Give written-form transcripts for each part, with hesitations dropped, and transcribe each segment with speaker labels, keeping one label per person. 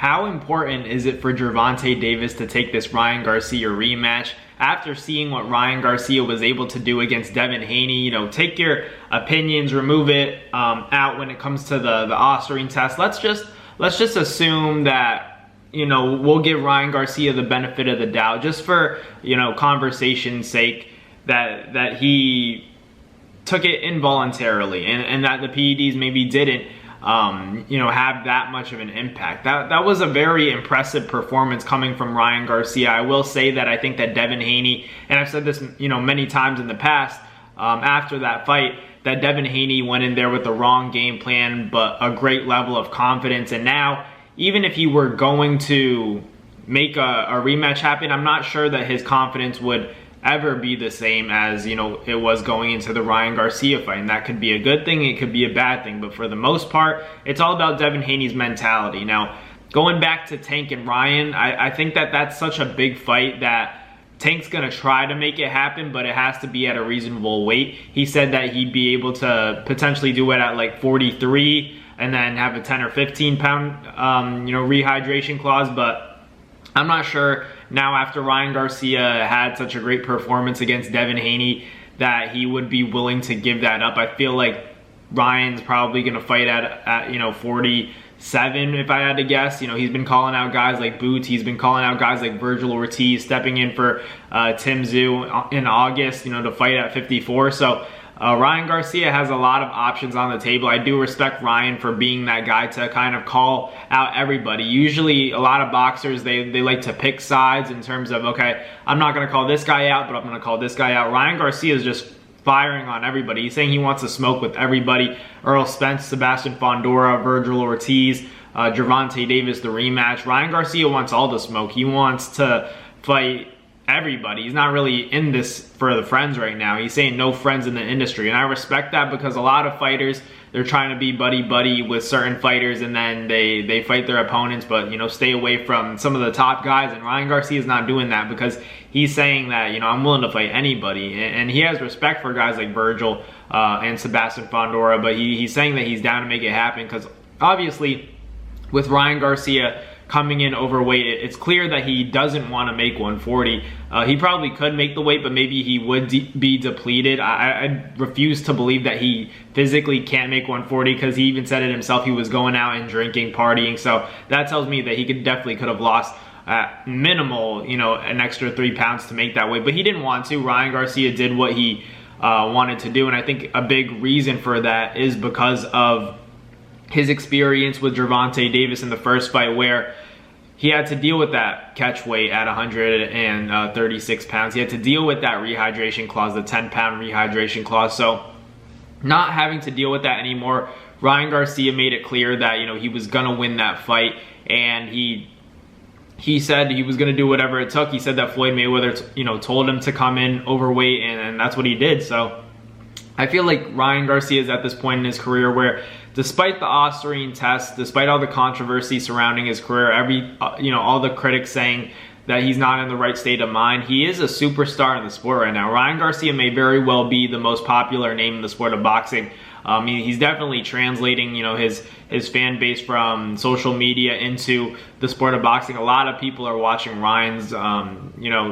Speaker 1: How important is it for Gervonta Davis to take this Ryan Garcia rematch? After seeing what Ryan Garcia was able to do against Devin Haney, take your opinions, remove it out when it comes to the Ostarine test. Let's just assume that we'll give Ryan Garcia the benefit of the doubt, just for conversation's sake, that he took it involuntarily and that the PEDs maybe didn't have that much of an impact. That was a very impressive performance coming from Ryan Garcia. I will say that I think that Devin Haney, and I've said this many times in the past, after that fight, that Devin Haney went in there with the wrong game plan, but a great level of confidence. And now, even if he were going to make a rematch happen, I'm not sure that his confidence would ever be the same as it was going into the Ryan Garcia fight. And that could be a good thing, it could be a bad thing, but for the most part, it's all about Devin Haney's mentality. Now, going back to Tank and Ryan, I think that that's such a big fight that Tank's gonna try to make it happen, but it has to be at a reasonable weight. He said that he'd be able to potentially do it at like 43 and then have a 10 or 15 pound rehydration clause, but I'm not sure now, after Ryan Garcia had such a great performance against Devin Haney, that he would be willing to give that up. I feel like Ryan's probably going to fight at 47, if I had to guess. He's been calling out guys like Boots. He's been calling out guys like Virgil Ortiz, stepping in for Tim Tszyu in August, to fight at 54. So Ryan Garcia has a lot of options on the table. I do respect Ryan for being that guy to kind of call out everybody. Usually a lot of boxers, they like to pick sides in terms of, okay, I'm not going to call this guy out, but I'm going to call this guy out. Ryan Garcia is just firing on everybody. He's saying he wants to smoke with everybody. Earl Spence, Sebastian Fondora, Virgil Ortiz, Gervonta Davis, the rematch. Ryan Garcia wants all the smoke. He wants to fight everybody. He's not really in this for the friends right now. He's saying no friends in the industry, and I respect that, because a lot of fighters, they're trying to be buddy-buddy with certain fighters, and then they fight their opponents, but stay away from some of the top guys. And Ryan Garcia is not doing that, because he's saying that I'm willing to fight anybody, and he has respect for guys like Virgil and Sebastian Fondora, but he's saying that he's down to make it happen, because obviously with Ryan Garcia coming in overweight, it's clear that he doesn't want to make 140. He probably could make the weight, but maybe he would be depleted. I refuse to believe that he physically can't make 140, because he even said it himself. He was going out and drinking, partying. So that tells me that he definitely could have lost minimal, an extra 3 pounds to make that weight. But he didn't want to. Ryan Garcia did what he wanted to do, and I think a big reason for that is because of his experience with Gervonta Davis in the first fight, where he had to deal with that catch weight at 136 pounds. He had to deal with that rehydration clause, the 10-pound rehydration clause. So not having to deal with that anymore, Ryan Garcia made it clear that he was gonna win that fight, and he said he was gonna do whatever it took. He said that Floyd Mayweather told him to come in overweight, and that's what he did. So I feel like Ryan Garcia is at this point in his career where, despite the Ostarine test, despite all the controversy surrounding his career, all the critics saying that he's not in the right state of mind, he is a superstar in the sport right now. Ryan Garcia may very well be the most popular name in the sport of boxing. He's definitely translating, his fan base from social media into the sport of boxing. A lot of people are watching Ryan's,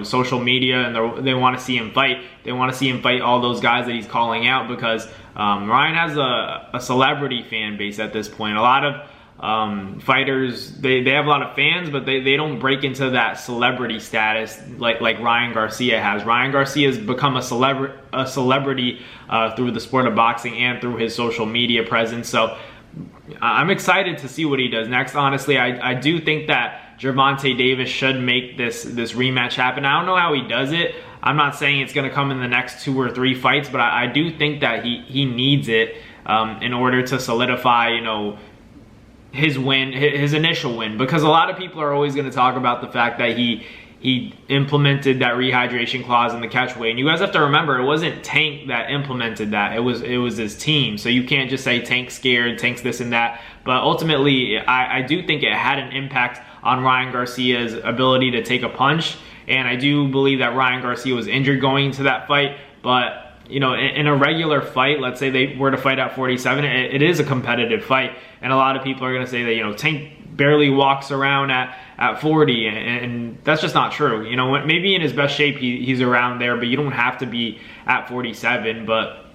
Speaker 1: social media, and they want to see him fight. They want to see him fight all those guys that he's calling out, because Ryan has a celebrity fan base at this point. A lot of fighters, they have a lot of fans, but they don't break into that celebrity status like Ryan Garcia has. Ryan Garcia has become a celebrity through the sport of boxing and through his social media presence. So I'm excited to see what he does next. Honestly, I do think that Gervonta Davis should make this rematch happen. I don't know how he does it. I'm not saying it's going to come in the next 2 or 3 fights, but I do think that he needs it in order to solidify, his win, his initial win, because a lot of people are always going to talk about the fact that he implemented that rehydration clause in the catch weight. And you guys have to remember, it wasn't Tank that implemented that. It was his team. So you can't just say Tank's scared, Tank's this and that. But ultimately, I do think it had an impact on Ryan Garcia's ability to take a punch. And I do believe that Ryan Garcia was injured going into that fight. But in a regular fight, let's say they were to fight at 47, it is a competitive fight. And a lot of people are going to say that, Tank barely walks around at 40, and that's just not true. You know, maybe in his best shape he's around there, but you don't have to be at 47. But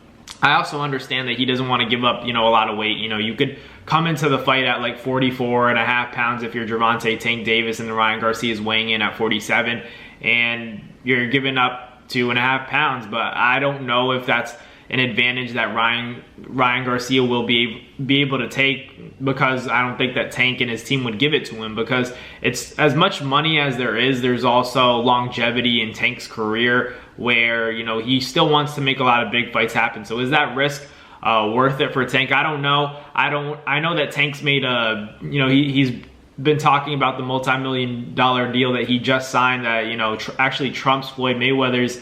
Speaker 1: I also understand that he doesn't want to give up, you know, a lot of weight. You know, you could come into the fight at like 44.5 pounds if you're Gervonta Tank Davis and Ryan Garcia is weighing in at 47, and you're giving up 2.5 pounds. But I don't know if that's an advantage that Ryan Garcia will be able to take, because I don't think that Tank and his team would give it to him, because it's as much money as there is, there's also longevity in Tank's career where, you know, he still wants to make a lot of big fights happen. So is that risk worth it for Tank? I don't know. I know that Tank's made a, you know, he's been talking about the multi-million-dollar deal that he just signed that, you know, actually trumps Floyd Mayweather's,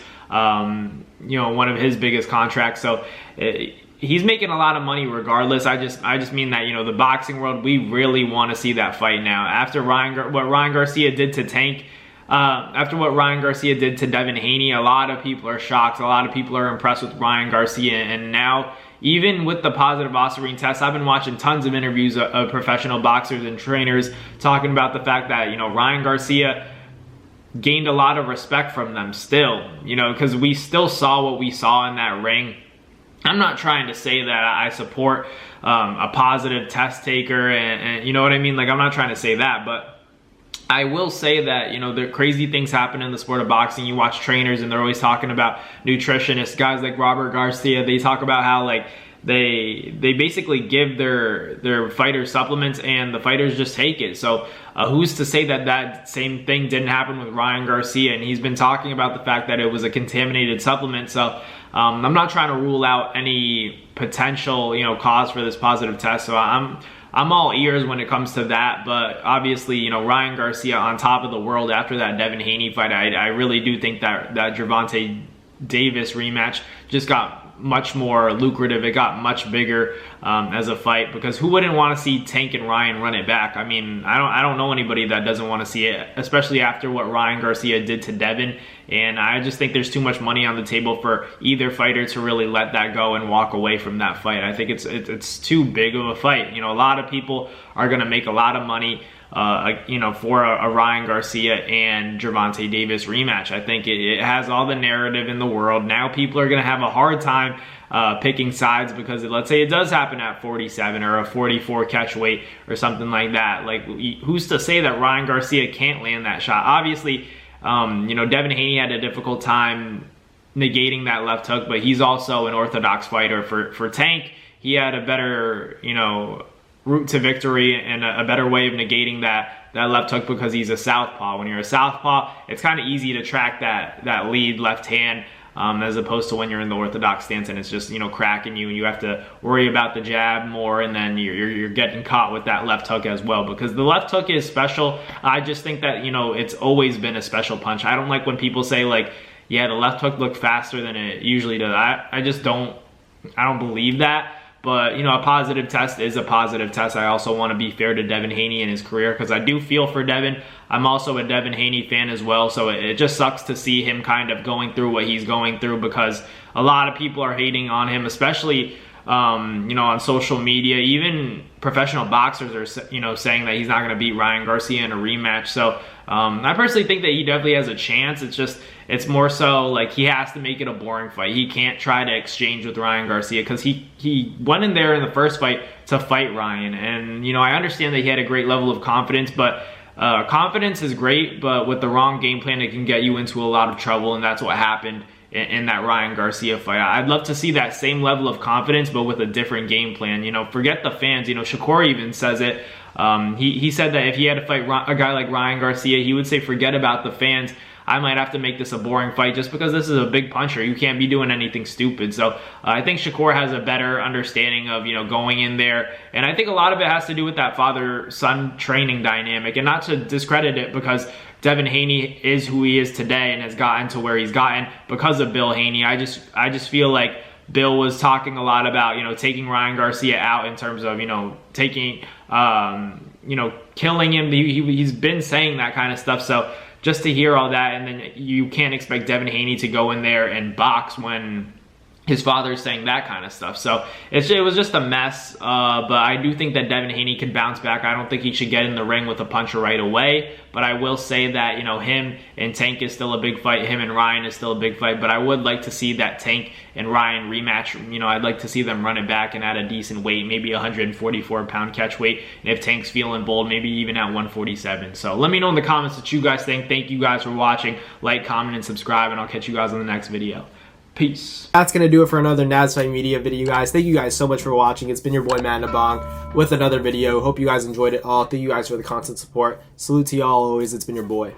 Speaker 1: you know, one of his biggest contracts. So he's making a lot of money regardless. I just mean that, you know, the boxing world, we really want to see that fight now. After what Ryan Garcia did to Tank, after what Ryan Garcia did to Devin Haney, a lot of people are shocked. A lot of people are impressed with Ryan Garcia. And now, even with the positive Oscarine test, I've been watching tons of interviews of professional boxers and trainers talking about the fact that, you know, Ryan Garcia gained a lot of respect from them still, you know, because we still saw what we saw in that ring. I'm not trying to say that I support a positive test taker and you know what I mean? Like, I'm not trying to say that, but I will say that, you know, the crazy things happen in the sport of boxing. You watch trainers and they're always talking about nutritionists, guys like Robert Garcia. They talk about how, like, they basically give their fighters supplements and the fighters just take it. So who's to say that that same thing didn't happen with Ryan Garcia? And he's been talking about the fact that it was a contaminated supplement. So I'm not trying to rule out any potential, you know, cause for this positive test. So I'm all ears when it comes to that. But obviously, you know, Ryan Garcia on top of the world after that Devin Haney fight, I really do think that Gervonta Davis rematch just got much more lucrative. It got much bigger as a fight, because who wouldn't want to see Tank and Ryan run it back? I mean, I don't know anybody that doesn't want to see it, especially after what Ryan Garcia did to Devin. And I just think there's too much money on the table for either fighter to really let that go and walk away from that fight. I think it's too big of a fight. You know, a lot of people are going to make a lot of money you know, for a Ryan Garcia and Gervonta Davis rematch. I think it has all the narrative in the world. Now people are going to have a hard time picking sides, because let's say it does happen at 47 or a 44 catch weight or something like that. Like, who's to say that Ryan Garcia can't land that shot? Obviously, you know, Devin Haney had a difficult time negating that left hook, but he's also an orthodox fighter. For Tank, he had a better, you know, route to victory and a better way of negating that left hook, because he's a southpaw. When you're a southpaw, it's kind of easy to track that lead left hand, as opposed to when you're in the orthodox stance and it's just, you know, cracking you and you have to worry about the jab more, and then you're getting caught with that left hook as well, because the left hook is special. I just think that, you know, it's always been a special punch. I don't like when people say, like, yeah, the left hook looked faster than it usually does. I just don't believe that. But, you know, a positive test is a positive test. I also want to be fair to Devin Haney in his career, because I do feel for Devin. I'm also a Devin Haney fan as well, so it just sucks to see him kind of going through what he's going through, because a lot of people are hating on him, especially, you know, on social media. Even professional boxers are, you know, saying that he's not going to beat Ryan Garcia in a rematch. So I personally think that he definitely has a chance. It's more so like he has to make it a boring fight. He can't try to exchange with Ryan Garcia, because he went in there in the first fight to fight Ryan. And, you know, I understand that he had a great level of confidence, but confidence is great, but with the wrong game plan, it can get you into a lot of trouble, and that's what happened in that Ryan Garcia fight. I'd love to see that same level of confidence, but with a different game plan. You know, forget the fans. You know, Shakur even says it. He said that if he had to fight a guy like Ryan Garcia, he would say, forget about the fans. I might have to make this a boring fight just because this is a big puncher. You can't be doing anything stupid. So I think Shakur has a better understanding of, you know, going in there. And I think a lot of it has to do with that father-son training dynamic. And not to discredit it, because Devin Haney is who he is today and has gotten to where he's gotten because of Bill Haney. I just feel like Bill was talking a lot about, you know, taking Ryan Garcia out in terms of, you know, taking, you know, killing him. He's been saying that kind of stuff. So just to hear all that, and then you can't expect Devin Haney to go in there and box when his father saying that kind of stuff. So it was just a mess, but I do think that Devin Haney could bounce back. I don't think he should get in the ring with a puncher right away, but I will say that, you know, him and Tank is still a big fight. Him and Ryan is still a big fight, but I would like to see that Tank and Ryan rematch. You know, I'd like to see them run it back and at a decent weight, maybe 144-pound catch weight, and if Tank's feeling bold, maybe even at 147. So let me know in the comments what you guys think. Thank you guys for watching. Like, comment, and subscribe, and I'll catch you guys on the next video. Peace.
Speaker 2: That's going to do it for another Naz Fight Media video, guys. Thank you guys so much for watching. It's been your boy, Matt Nabong, with another video. Hope you guys enjoyed it all. Thank you guys for the constant support. Salute to y'all always. It's been your boy.